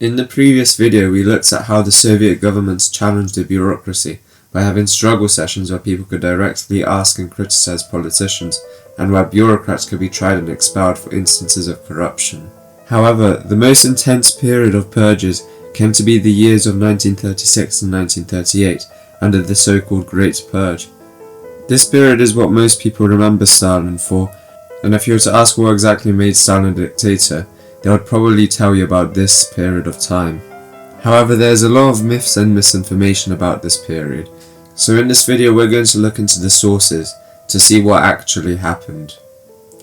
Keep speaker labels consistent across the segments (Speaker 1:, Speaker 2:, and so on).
Speaker 1: In the previous video we looked at how the Soviet governments challenged the bureaucracy by having struggle sessions where people could directly ask and criticize politicians, and where bureaucrats could be tried and expelled for instances of corruption. However, the most intense period of purges came to be the years of 1936 and 1938, under the so-called Great Purge. This period is what most people remember Stalin for, and if you were to ask what exactly made Stalin a dictator, they would probably tell you about this period of time. However, there's a lot of myths and misinformation about this period, so in this video we're going to look into the sources to see what actually happened.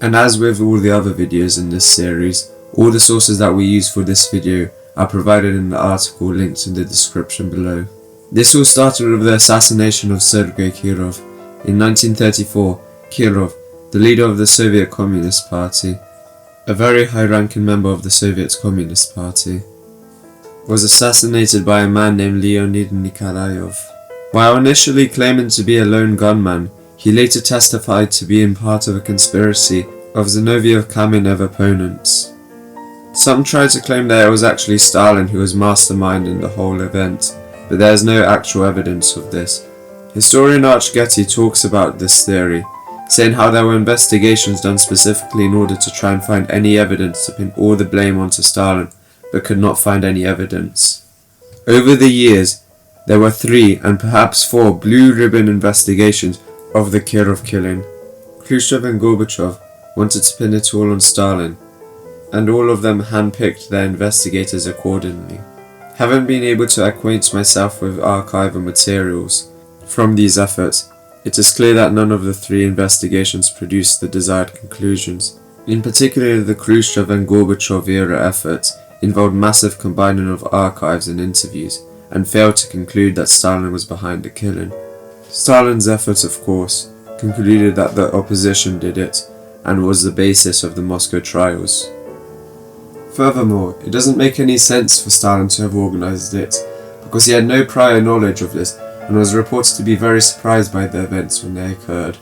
Speaker 1: And as with all the other videos in this series, all the sources that we use for this video are provided in the article linked in the description below. This all started with the assassination of Sergei Kirov. In 1934, Kirov, the leader of the Soviet Communist Party, a very high-ranking member of the Soviet Communist Party, was assassinated by a man named Leonid Nikolaev. While initially claiming to be a lone gunman, he later testified to being part of a conspiracy of Zinoviev Kamenev opponents. Some tried to claim that it was actually Stalin who was masterminding the whole event, but there is no actual evidence of this. Historian Getty talks about this theory, saying how there were investigations done specifically in order to try and find any evidence to pin all the blame onto Stalin, but could not find any evidence. Over the years, there were 3 and perhaps 4 blue ribbon investigations of the Kirov killing. Khrushchev and Gorbachev wanted to pin it all on Stalin, and all of them handpicked their investigators accordingly. Having been able to acquaint myself with archival materials from these efforts, it is clear that none of the 3 investigations produced the desired conclusions. In particular, the Khrushchev and Gorbachev era efforts involved massive combining of archives and interviews, and failed to conclude that Stalin was behind the killing. Stalin's efforts, of course, concluded that the opposition did it, and was the basis of the Moscow trials. Furthermore, it doesn't make any sense for Stalin to have organized it, because he had no prior knowledge of this, and was reported to be very surprised by the events when they occurred.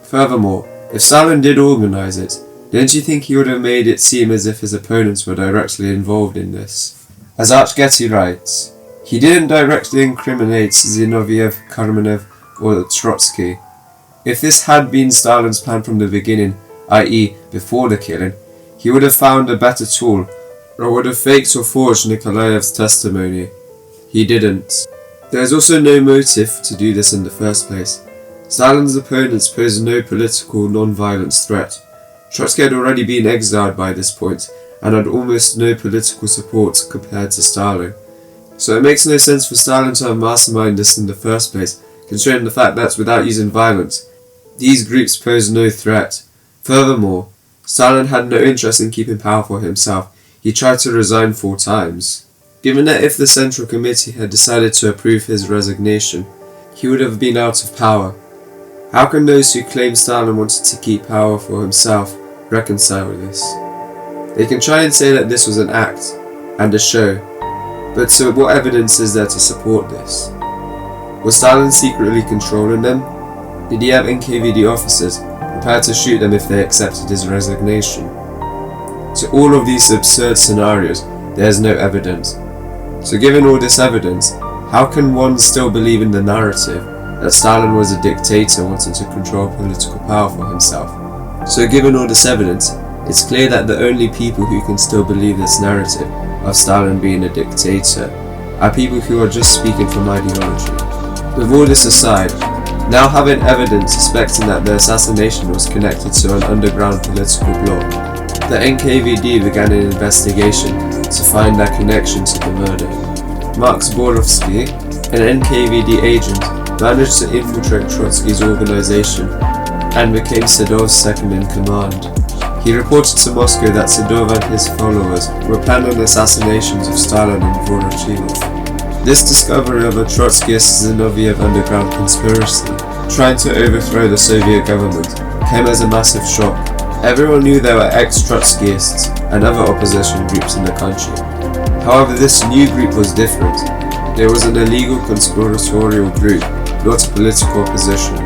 Speaker 1: Furthermore, if Stalin did organize it, don't you think he would have made it seem as if his opponents were directly involved in this? As Getty writes, he didn't directly incriminate Zinoviev, Kamenev, or Trotsky. If this had been Stalin's plan from the beginning, i.e. before the killing, he would have found a better tool, or would have faked or forged Nikolaev's testimony. He didn't. There is also no motive to do this in the first place. Stalin's opponents posed no political non-violence threat. Trotsky had already been exiled by this point, and had almost no political support compared to Stalin. So it makes no sense for Stalin to have masterminded this in the first place, considering the fact that without using violence, these groups posed no threat. Furthermore, Stalin had no interest in keeping power for himself. He tried to resign 4 times. Given that if the Central Committee had decided to approve his resignation, he would have been out of power. How can those who claim Stalin wanted to keep power for himself reconcile this? They can try and say that this was an act and a show, but so what evidence is there to support this? Was Stalin secretly controlling them? Did he have NKVD officers prepared to shoot them if they accepted his resignation? To all of these absurd scenarios, there is no evidence. So given all this evidence, how can one still believe in the narrative that Stalin was a dictator wanting to control political power for himself? So given all this evidence, it's clear that the only people who can still believe this narrative of Stalin being a dictator are people who are just speaking from ideology. With all this aside, now having evidence suspecting that the assassination was connected to an underground political bloc, the NKVD began an investigation to find their connection to the murder. Max Borovsky, an NKVD agent, managed to infiltrate Trotsky's organization and became Sedov's second in command. He reported to Moscow that Sedov and his followers were planning assassinations of Stalin and Voroshilov. This discovery of a Trotskyist-Zinoviev underground conspiracy trying to overthrow the Soviet government came as a massive shock. Everyone knew there were ex-Trotskyists and other opposition groups in the country. However, this new group was different. It was an illegal conspiratorial group, not a political opposition.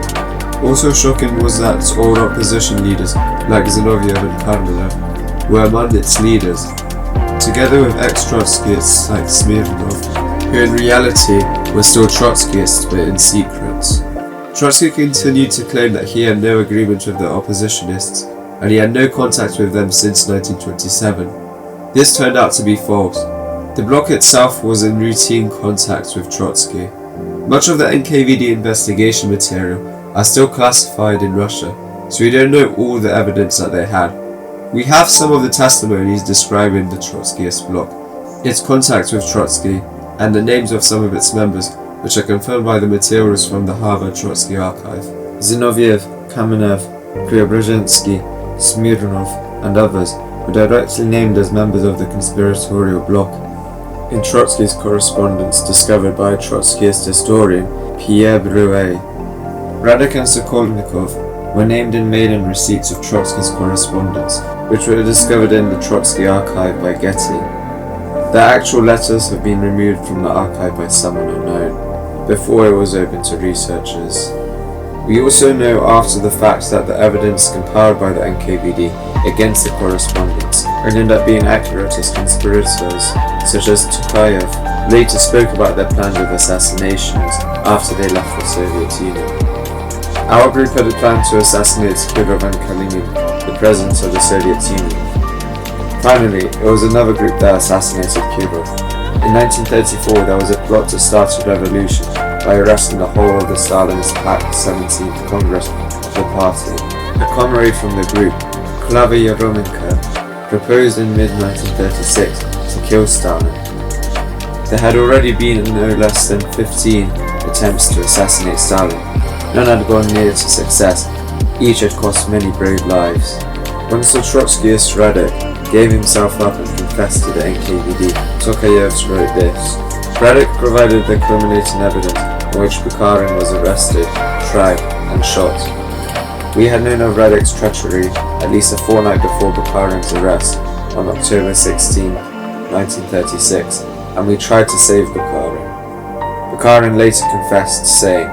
Speaker 1: Also shocking was that all opposition leaders, like Zinoviev and Kamenev, were among its leaders. together with ex-Trotskyists like Smirnov, who in reality were still Trotskyists but in secret. Trotsky continued to claim that he had no agreement with the oppositionists, and he had no contact with them since 1927. This turned out to be false. The Bloc itself was in routine contact with Trotsky. Much of the NKVD investigation material are still classified in Russia, so we don't know all the evidence that they had. We have some of the testimonies describing the Trotskyist Bloc, its contact with Trotsky, and the names of some of its members, which are confirmed by the materials from the Harvard Trotsky archive. Zinoviev, Kamenev, Preobrazhensky, Smirnov, and others were directly named as members of the conspiratorial bloc. In Trotsky's correspondence discovered by Trotskyist historian Pierre Brouet, Radek and Sokolnikov were named in maiden receipts of Trotsky's correspondence, which were discovered in the Trotsky archive by Getty. The actual letters have been removed from the archive by someone unknown, before it was open to researchers. We also know after the fact that the evidence compiled by the NKVD against the correspondence ended up being accurate as conspirators, such as Tuchkachevsky, later spoke about their plans of assassinations after they left the Soviet Union. Our group had a plan to assassinate Kirov and Kalinin, the presidents of the Soviet Union. Finally, it was another group that assassinated Kirov. In 1934, there was a plot to start a revolution by arresting the whole of the Stalinist-backed 17th Congress of the party. A comrade from the group, Klava Yeremenko, proposed in mid-1936 to kill Stalin. There had already been no less than 15 attempts to assassinate Stalin. None had gone near to success. Each had cost many brave lives. Once the Trotskyist Radek gave himself up and confessed to the NKVD, Tokayev wrote this: Radek provided the culminating evidence on which Bukharin was arrested, tried, and shot. We had known of Radek's treachery at least a fortnight before Bukharin's arrest on October 16, 1936, and we tried to save Bukharin. Bukharin later confessed, saying,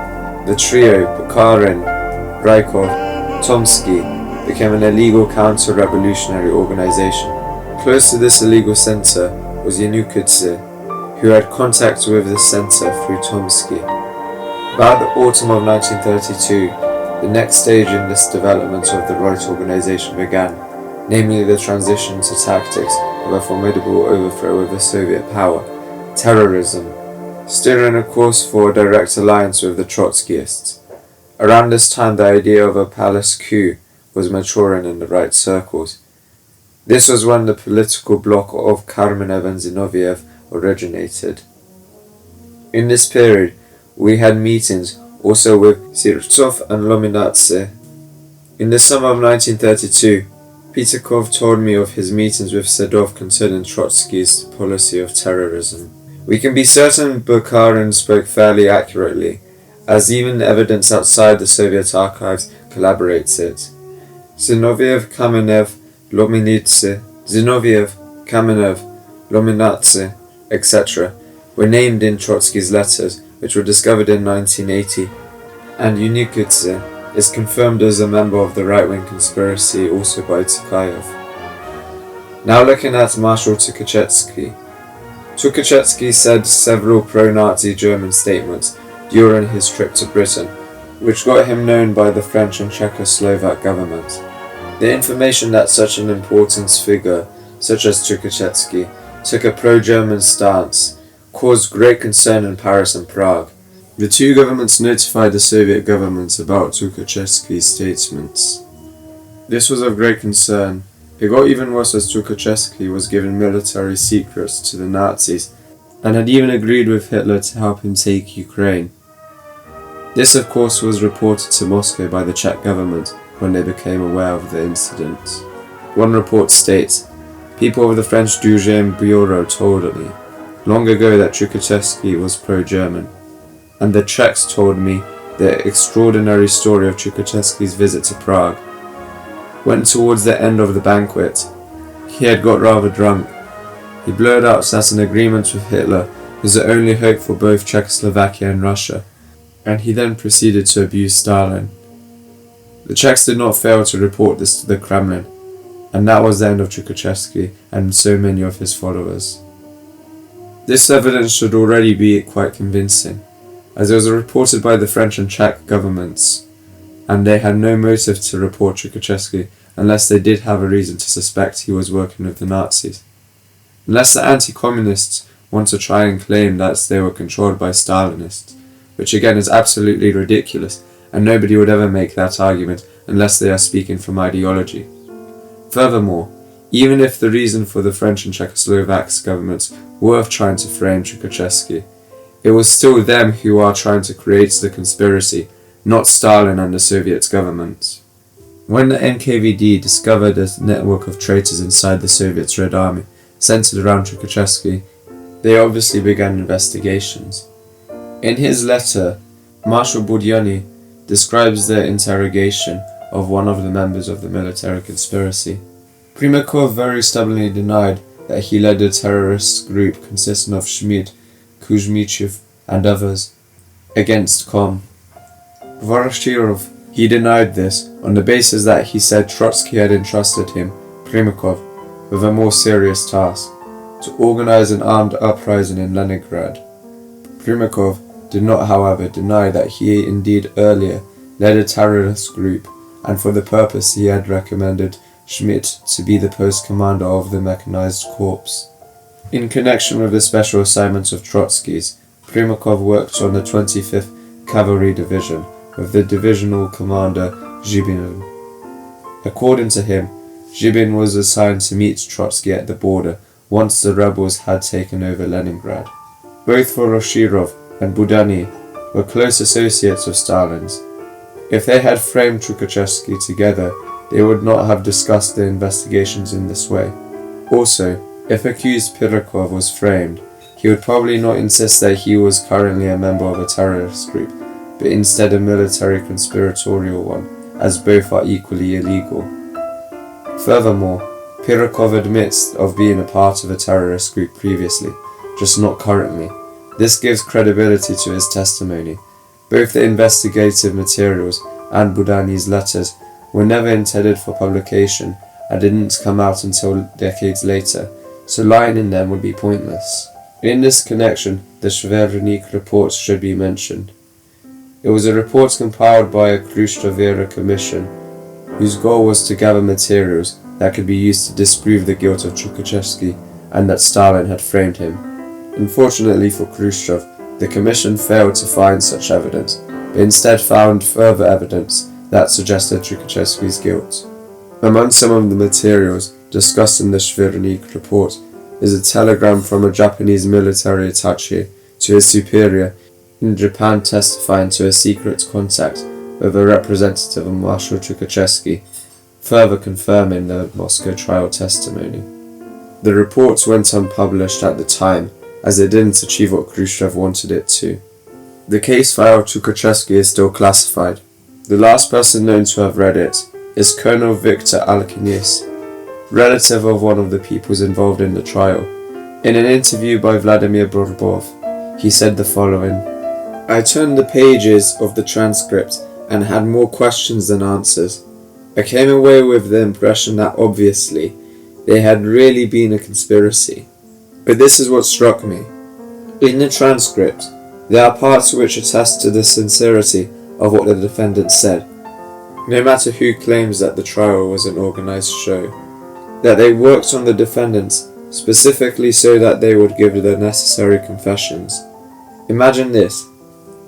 Speaker 1: "The trio, Bukharin, Rykov, Tomsky, became an illegal counter-revolutionary organization. Close to this illegal center was Yanukovych, who had contact with the center through Tomsky." About the autumn of 1932, the next stage in this development of the Right organization began, namely the transition to tactics of a formidable overthrow of the Soviet power, terrorism, steering a course for a direct alliance with the Trotskyists. Around this time, the idea of a palace coup was maturing in the right circles. This was when the political bloc of Kamenev and Zinoviev originated. In this period, we had meetings also with Sirtsov and Lominatse. In the summer of 1932, Pitakov told me of his meetings with Sedov concerning Trotsky's policy of terrorism. We can be certain Bukharin spoke fairly accurately, as even evidence outside the Soviet archives corroborates it. Zinoviev, Kamenev, Lominatse, etc. were named in Trotsky's letters, which were discovered in 1980, and Yanukovych is confirmed as a member of the right-wing conspiracy also by Tokayev. Now looking at Marshal Tuchkachevsky. Tuchkachevsky said several pro-Nazi German statements during his trip to Britain, which got him known by the French and Czechoslovak government. The information that such an important figure, such as Tuchkachevsky, took a pro-German stance caused great concern in Paris and Prague. The two governments notified the Soviet government about Tuchkachevsky's statements. This was of great concern. It got even worse as Tuchkachevsky was given military secrets to the Nazis and had even agreed with Hitler to help him take Ukraine. This of course was reported to Moscow by the Czech government when they became aware of the incident. One report states, "People of the French Deuxième Bureau told me long ago that Tuchkachevsky was pro-German, and the Czechs told me the extraordinary story of Tuchkachevsky's visit to Prague. When towards the end of the banquet, he had got rather drunk. He blurted out that an agreement with Hitler was the only hope for both Czechoslovakia and Russia, and he then proceeded to abuse Stalin. The Czechs did not fail to report this to the Kremlin. and that was the end of Tuchkachevsky and so many of his followers. This evidence should already be quite convincing, as it was reported by the French and Czech governments, and they had no motive to report Tuchkachevsky unless they did have a reason to suspect he was working with the Nazis. Unless the anti-communists want to try and claim that they were controlled by Stalinists, which again is absolutely ridiculous, and nobody would ever make that argument unless they are speaking from ideology. Furthermore, even if the reason for the French and Czechoslovak governments were trying to frame Tuchkachevsky, it was still them who are trying to create the conspiracy, not Stalin and the Soviet government. When the NKVD discovered a network of traitors inside the Soviet Red Army centered around Tuchkachevsky, they obviously began investigations. In his letter, Marshal Budyonny describes the interrogation of one of the members of the military conspiracy. Primakov very stubbornly denied that he led a terrorist group consisting of Schmidt, Kuzmichev, and others against Com. Voroshilov, he denied this on the basis that he said Trotsky had entrusted him, Primakov, with a more serious task, to organize an armed uprising in Leningrad. Primakov did not, however, deny that he indeed earlier led a terrorist group, and for the purpose he had recommended Schmidt to be the post commander of the mechanized corps. In connection with the special assignments of Trotsky's, Primakov worked on the 25th Cavalry Division with the divisional commander Zhibin. According to him, Zhibin was assigned to meet Trotsky at the border once the rebels had taken over Leningrad. Both Voroshilov and Budyonny were close associates of Stalin's. If they had framed Tuchkachevsky together, they would not have discussed the investigations in this way. Also, if accused Primakov was framed, he would probably not insist that he was currently a member of a terrorist group, but instead a military conspiratorial one, as both are equally illegal. Furthermore, Primakov admits of being a part of a terrorist group previously, just not currently. This gives credibility to his testimony. Both the investigative materials and Budyonny's letters were never intended for publication and didn't come out until decades later, so lying in them would be pointless. In this connection, the Shvernik report should be mentioned. It was a report compiled by a Khrushchev-era commission, whose goal was to gather materials that could be used to disprove the guilt of Tuchkachevsky and that Stalin had framed him. Unfortunately for Khrushchev, the commission failed to find such evidence, but instead found further evidence that suggested Tuchkachevsky's guilt. Among some of the materials discussed in the Shvernik report is a telegram from a Japanese military attaché to his superior in Japan testifying to a secret contact with a representative of Marshal Tuchkachevsky, further confirming the Moscow trial testimony. The report went unpublished at the time, as it didn't achieve what Khrushchev wanted it to. The case file of Tuchkachevsky is still classified. The last person known to have read it is Colonel Victor Alkinis, relative of one of the peoples involved in the trial. In an interview by Vladimir Borbov, he said the following: "I turned the pages of the transcript and had more questions than answers. I came away with the impression that obviously there had really been a conspiracy. But this is what struck me. In the transcript, there are parts which attest to the sincerity of what the defendant said, no matter who claims that the trial was an organized show, that they worked on the defendants specifically so that they would give the necessary confessions. Imagine this.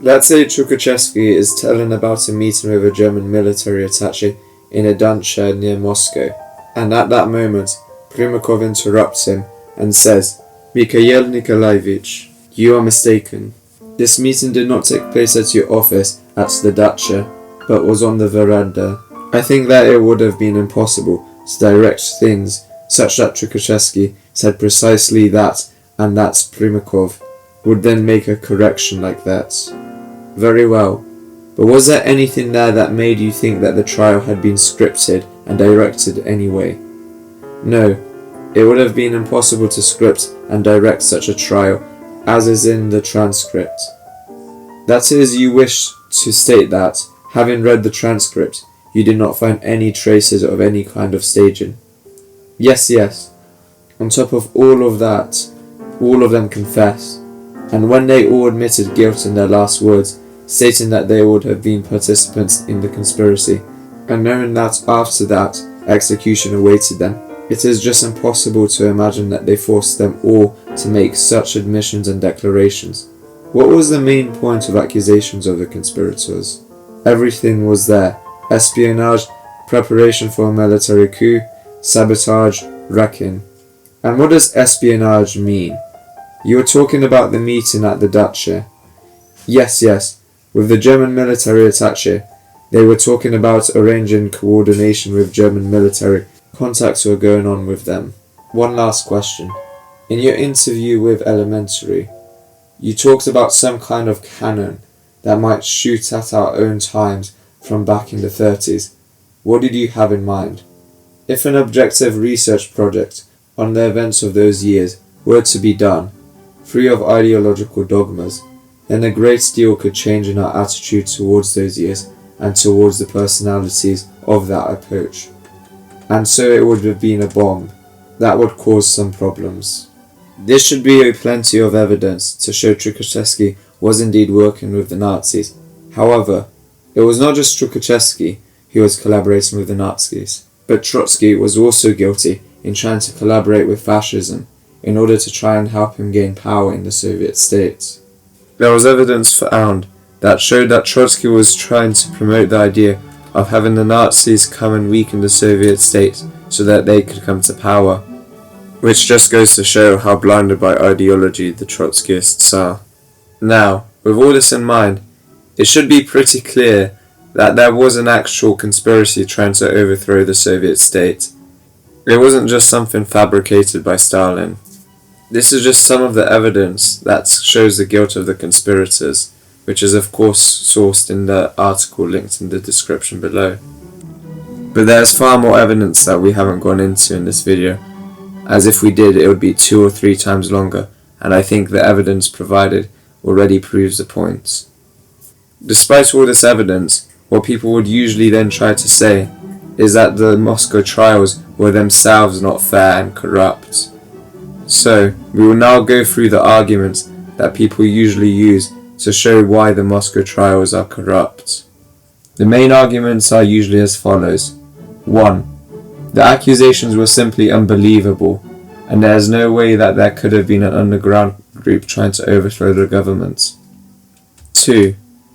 Speaker 1: Let's say Tuchkachevsky is telling about a meeting with a German military attaché in a dacha near Moscow, and at that moment, Primakov interrupts him and says, 'Mikhail Nikolaevich, you are mistaken. This meeting did not take place at your office at the dacha, but was on the veranda.' I think that it would have been impossible to direct things such that Tuchkachevsky said precisely that, and that Primakov would then make a correction like that. Very well, but was there anything there that made you think that the trial had been scripted and directed anyway? No, it would have been impossible to script and direct such a trial as is in the transcript. That is, you wish to state that, having read the transcript, you did not find any traces of any kind of staging. Yes. On top of all of that, all of them confess, and when they all admitted guilt in their last words, stating that they would have been participants in the conspiracy, and knowing that after that, execution awaited them, it is just impossible to imagine that they forced them all to make such admissions and declarations. What was the main point of accusations of the conspirators? Everything was there: espionage, preparation for a military coup, sabotage, wrecking. And what does espionage mean? You were talking about the meeting at the Dacha. Yes, with the German military attaché. They were talking about arranging coordination with German military. Contacts were going on with them. One last question. In your interview with Elementary, you talked about some kind of cannon that might shoot at our own times from back in the 30s. What did you have in mind? If an objective research project on the events of those years were to be done, free of ideological dogmas, then a great deal could change in our attitude towards those years and towards the personalities of that approach. And so it would have been a bomb that would cause some problems. This should be plenty of evidence to show Tuchkachevsky was indeed working with the Nazis. However, it was not just Tuchkachevsky who was collaborating with the Nazis, but Trotsky was also guilty in trying to collaborate with fascism in order to try and help him gain power in the Soviet states. There was evidence found that showed that Trotsky was trying to promote the idea of having the Nazis come and weaken the Soviet states so that they could come to power, which just goes to show how blinded by ideology the Trotskyists are. Now, with all this in mind, it should be pretty clear that there was an actual conspiracy trying to overthrow the Soviet state. It wasn't just something fabricated by Stalin. This is just some of the evidence that shows the guilt of the conspirators, which is of course sourced in the article linked in the description below. But there's far more evidence that we haven't gone into in this video, as if we did it would be 2 or 3 times longer, and I think the evidence provided already proves the points. Despite all this evidence, what people would usually then try to say is that the Moscow trials were themselves not fair and corrupt. So, we will now go through the arguments that people usually use to show why the Moscow trials are corrupt. The main arguments are usually as follows. 1. The accusations were simply unbelievable, and there is no way that there could have been an underground group trying to overthrow the government. 2.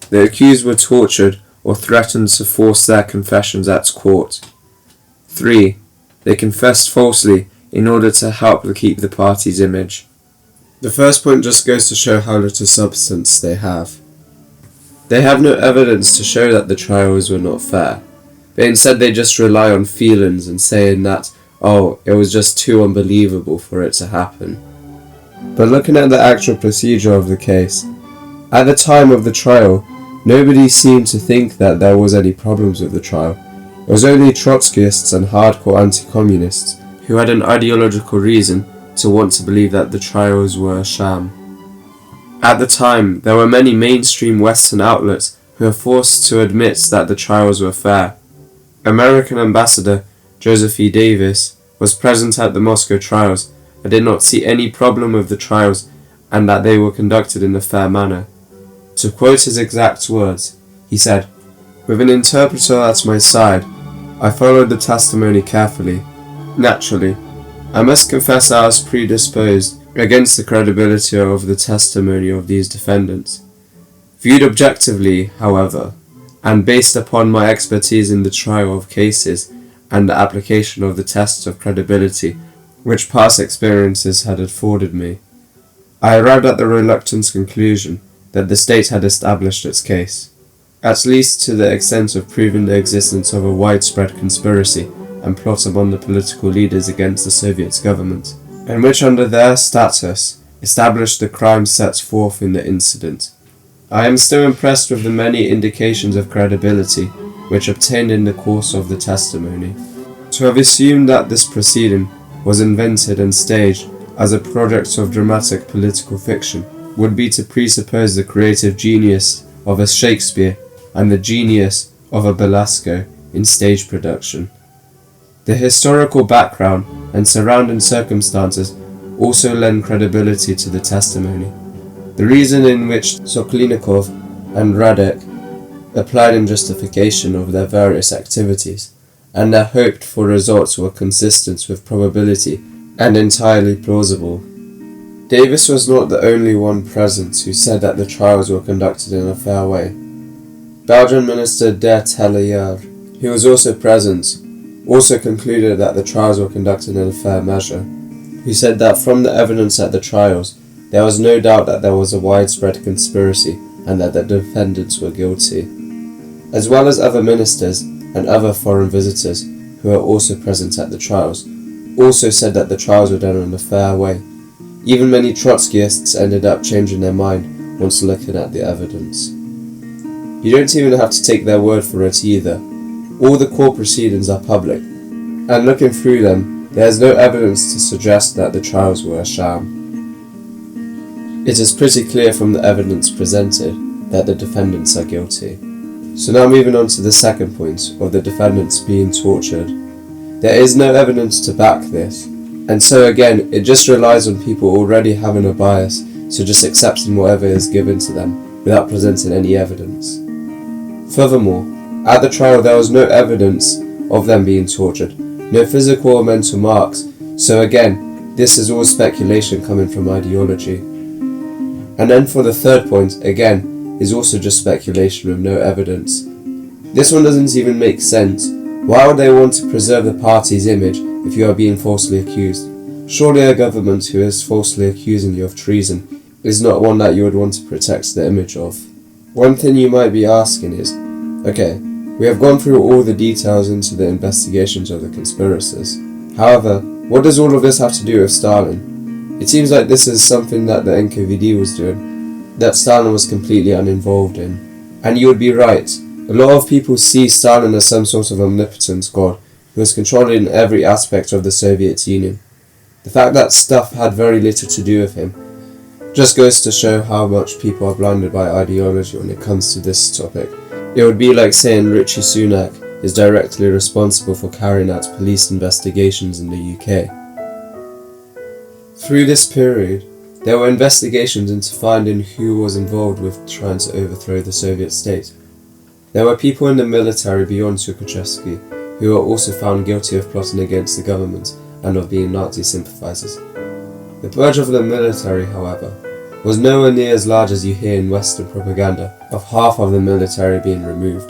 Speaker 1: The accused were tortured or threatened to force their confessions at court. 3. They confessed falsely in order to help keep the party's image. The first point just goes to show how little substance they have. They have no evidence to show that the trials were not fair, but instead they just rely on feelings and saying that, oh, it was just too unbelievable for it to happen. But looking at the actual procedure of the case, at the time of the trial, nobody seemed to think that there was any problems with the trial. It was only Trotskyists and hardcore anti-communists who had an ideological reason to want to believe that the trials were a sham. At the time, there were many mainstream Western outlets who were forced to admit that the trials were fair. American ambassador Joseph E. Davis was present at the Moscow trials and did not see any problem with the trials and that they were conducted in a fair manner. To quote his exact words, he said, "With an interpreter at my side, I followed the testimony carefully. Naturally, I must confess I was predisposed against the credibility of the testimony of these defendants. Viewed objectively, however, and based upon my expertise in the trial of cases and the application of the tests of credibility which past experiences had afforded me, I arrived at the reluctant conclusion that the state had established its case, at least to the extent of proving the existence of a widespread conspiracy and plot among the political leaders against the Soviet government, and which under their status established the crimes set forth in the incident. I am still impressed with the many indications of credibility which obtained in the course of the testimony. To have assumed that this proceeding was invented and staged as a product of dramatic political fiction would be to presuppose the creative genius of a Shakespeare and the genius of a Belasco in stage production. The historical background and surrounding circumstances also lend credibility to the testimony. The reason in which Sokolnikov and Radek applied in justification of their various activities, and their hoped for results were consistent with probability and entirely plausible. Davis was not the only one present who said that the trials were conducted in a fair way. Belgian Minister de Tellier, who was also present, also concluded that the trials were conducted in a fair measure. He said that from the evidence at the trials, there was no doubt that there was a widespread conspiracy and that the defendants were guilty, as well as other ministers and other foreign visitors who were also present at the trials, also said that the trials were done in a fair way. Even many Trotskyists ended up changing their mind once looking at the evidence. You don't even have to take their word for it either. All the court proceedings are public, and looking through them, there is no evidence to suggest that the trials were a sham. It is pretty clear from the evidence presented that the defendants are guilty. So now moving on to the second point of the defendants being tortured. There is no evidence to back this, and so again it just relies on people already having a bias, so just accepting whatever is given to them without presenting any evidence. Furthermore, at the trial there was no evidence of them being tortured, no physical or mental marks, so again this is all speculation coming from ideology. And then for the third point, again, is also just speculation with no evidence. This one doesn't even make sense. Why would they want to preserve the party's image if you are being falsely accused? Surely a government who is falsely accusing you of treason is not one that you would want to protect the image of. One thing you might be asking is, okay, we have gone through all the details into the investigations of the conspirators. However, what does all of this have to do with Stalin? It seems like this is something that the NKVD was doing, that Stalin was completely uninvolved in. And you would be right. A lot of people see Stalin as some sort of omnipotent god who was controlling every aspect of the Soviet Union. The fact that stuff had very little to do with him just goes to show how much people are blinded by ideology when it comes to this topic. It would be like saying Rishi Sunak is directly responsible for carrying out police investigations in the UK. Through this period, there were investigations into finding who was involved with trying to overthrow the Soviet state. There were people in the military beyond Tuchkachevsky who were also found guilty of plotting against the government and of being Nazi sympathizers. The purge of the military, however, was nowhere near as large as you hear in Western propaganda, of half of the military being removed.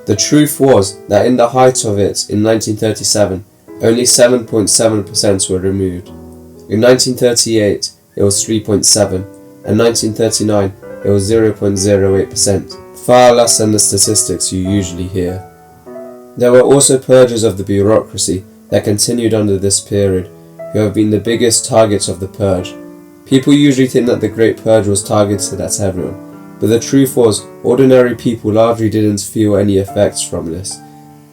Speaker 1: The truth was that in the height of it in 1937, only 7.7% were removed. In 1938, it was 3.7, and 1939 it was 0.08%, far less than the statistics you usually hear. There were also purges of the bureaucracy that continued under this period, who have been the biggest targets of the purge. People usually think that the Great Purge was targeted at everyone, but the truth was, ordinary people largely didn't feel any effects from this.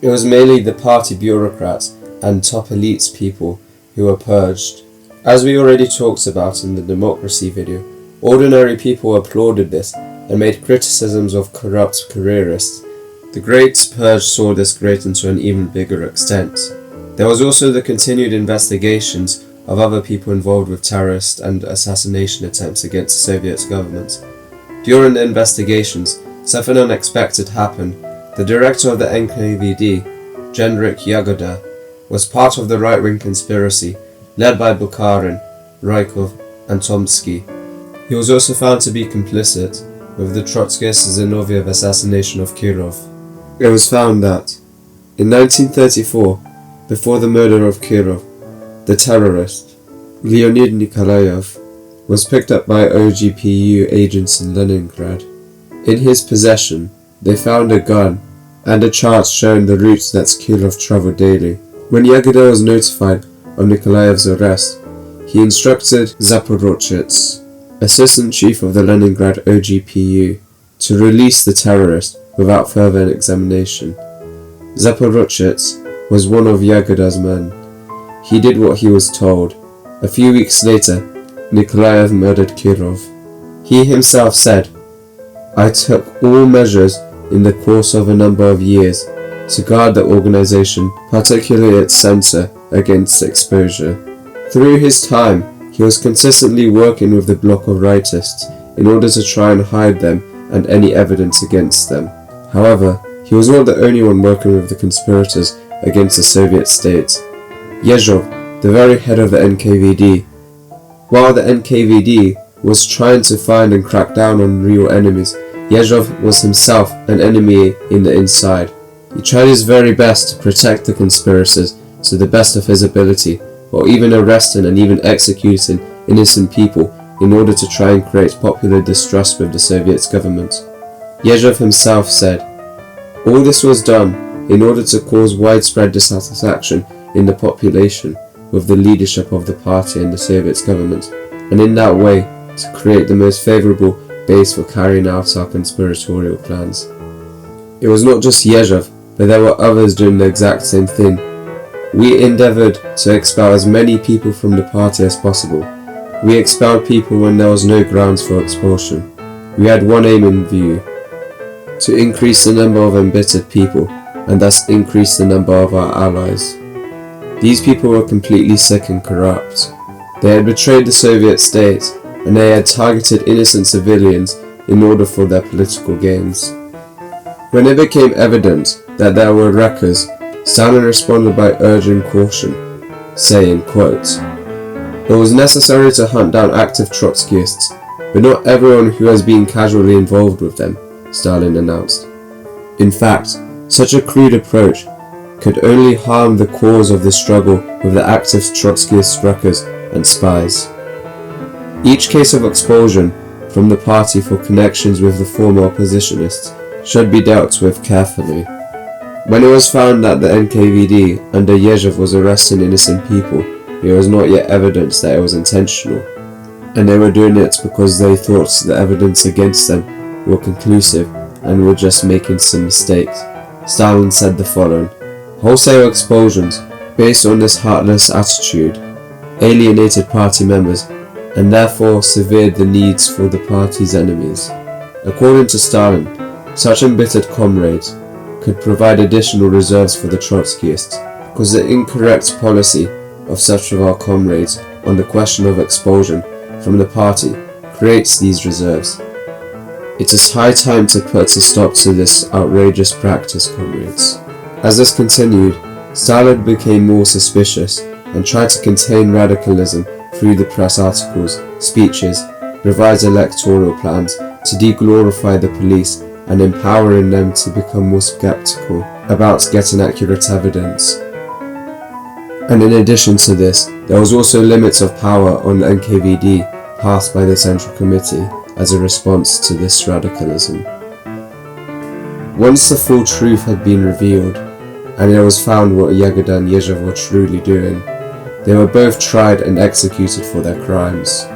Speaker 1: It was mainly the party bureaucrats and top elites people who were purged. As we already talked about in the democracy video, ordinary people applauded this and made criticisms of corrupt careerists. The Great Purge saw this greaten to an even bigger extent. There was also the continued investigations of other people involved with terrorist and assassination attempts against the Soviet government. During the investigations, something unexpected happened. The director of the NKVD, Genrik Yagoda, was part of the right-wing conspiracy led by Bukharin, Rykov, and Tomsky. He was also found to be complicit with the Trotskyist Zinoviev assassination of Kirov. It was found that, in 1934, before the murder of Kirov, the terrorist, Leonid Nikolaev, was picked up by OGPU agents in Leningrad. In his possession, they found a gun and a chart showing the routes that Kirov traveled daily. When Yagoda was notified of Nikolaev's arrest, he instructed Zaporochets, assistant chief of the Leningrad OGPU, to release the terrorist without further examination. Zaporochets was one of Yagoda's men. He did what he was told. A few weeks later, Nikolaev murdered Kirov. He himself said, "I took all measures in the course of a number of years to guard the organization, particularly its center, against exposure. Through his time, he was consistently working with the Bloc of Rightists in order to try and hide them and any evidence against them. However, he was not the only one working with the conspirators against the Soviet state. Yezhov, the very head of the NKVD, while the NKVD was trying to find and crack down on real enemies, Yezhov was himself an enemy in the inside. He tried his very best to protect the conspirators to the best of his ability, or even arresting and even executing innocent people in order to try and create popular distrust with the Soviet government. Yezhov himself said, "All this was done in order to cause widespread dissatisfaction in the population with the leadership of the party and the Soviet government, and in that way to create the most favorable base for carrying out our conspiratorial plans." It was not just Yezhov, but there were others doing the exact same thing. We endeavored to expel as many people from the party as possible. We expelled people when there was no grounds for expulsion. We had one aim in view: to increase the number of embittered people, and thus increase the number of our allies. These people were completely sick and corrupt. They had betrayed the Soviet state, and they had targeted innocent civilians in order for their political gains. When it became evident that there were wreckers, Stalin responded by urging caution, saying, quote, "It was necessary to hunt down active Trotskyists, but not everyone who has been casually involved with them," Stalin announced. In fact, such a crude approach could only harm the cause of the struggle with the active Trotskyist wreckers and spies. Each case of expulsion from the party for connections with the former oppositionists should be dealt with carefully. When it was found that the NKVD under Yezhov was arresting innocent people, it was not yet evidence that it was intentional, and they were doing it because they thought the evidence against them were conclusive and were just making some mistakes. Stalin said the following: "Wholesale expulsions, based on this heartless attitude, alienated party members and therefore severed the needs for the party's enemies." According to Stalin, such embittered comrades could provide additional reserves for the Trotskyists, because the incorrect policy of such of our comrades on the question of expulsion from the party creates these reserves. It is high time to put a stop to this outrageous practice, comrades. As this continued, Stalin became more suspicious and tried to contain radicalism through the press articles, speeches, revised electoral plans to deglorify the police and empowering them to become more skeptical about getting accurate evidence. And in addition to this, there was also limits of power on the NKVD passed by the Central Committee as a response to this radicalism. Once the full truth had been revealed, and it was found what Yagoda and Yezhov were truly doing, they were both tried and executed for their crimes.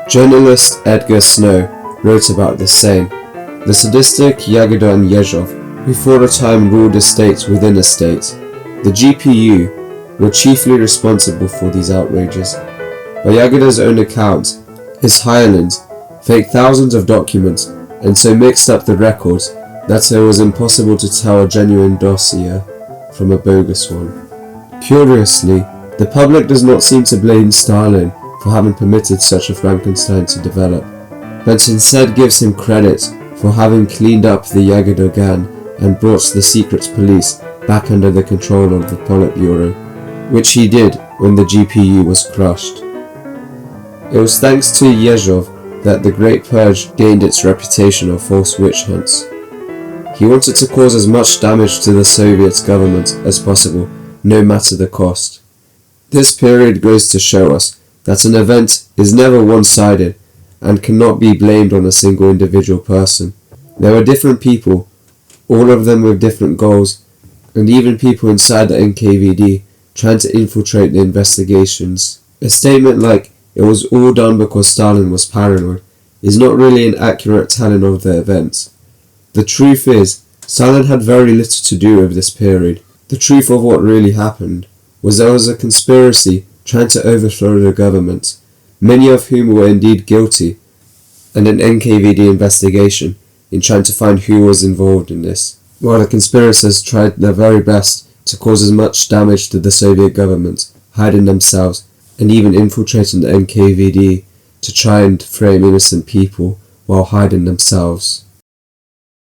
Speaker 1: Journalist Edgar Snow wrote about this, saying, "The sadistic Yagoda and Yezhov, who for a time ruled a state within a state, the GPU, were chiefly responsible for these outrages. By Yagoda's own account, his hirelings faked thousands of documents and so mixed up the records that it was impossible to tell a genuine dossier from a bogus one." Curiously, the public does not seem to blame Stalin for having permitted such a Frankenstein to develop, but instead gives him credit for having cleaned up the Yagoda gang and brought the secret police back under the control of the Politburo, which he did when the GPU was crushed. It was thanks to Yezhov that the Great Purge gained its reputation of false witch hunts. He wanted to cause as much damage to the Soviet government as possible, no matter the cost. This period goes to show us that an event is never one-sided and cannot be blamed on a single individual person. There were different people, all of them with different goals, and even people inside the NKVD trying to infiltrate the investigations. A statement like, "It was all done because Stalin was paranoid," is not really an accurate telling of the events. The truth is, Stalin had very little to do with this period. The truth of what really happened was there was a conspiracy trying to overthrow the government, many of whom were indeed guilty, and an NKVD investigation in trying to find who was involved in this. while the conspirators tried their very best to cause as much damage to the Soviet government, hiding themselves, and even infiltrating the NKVD to try and frame innocent people while hiding themselves.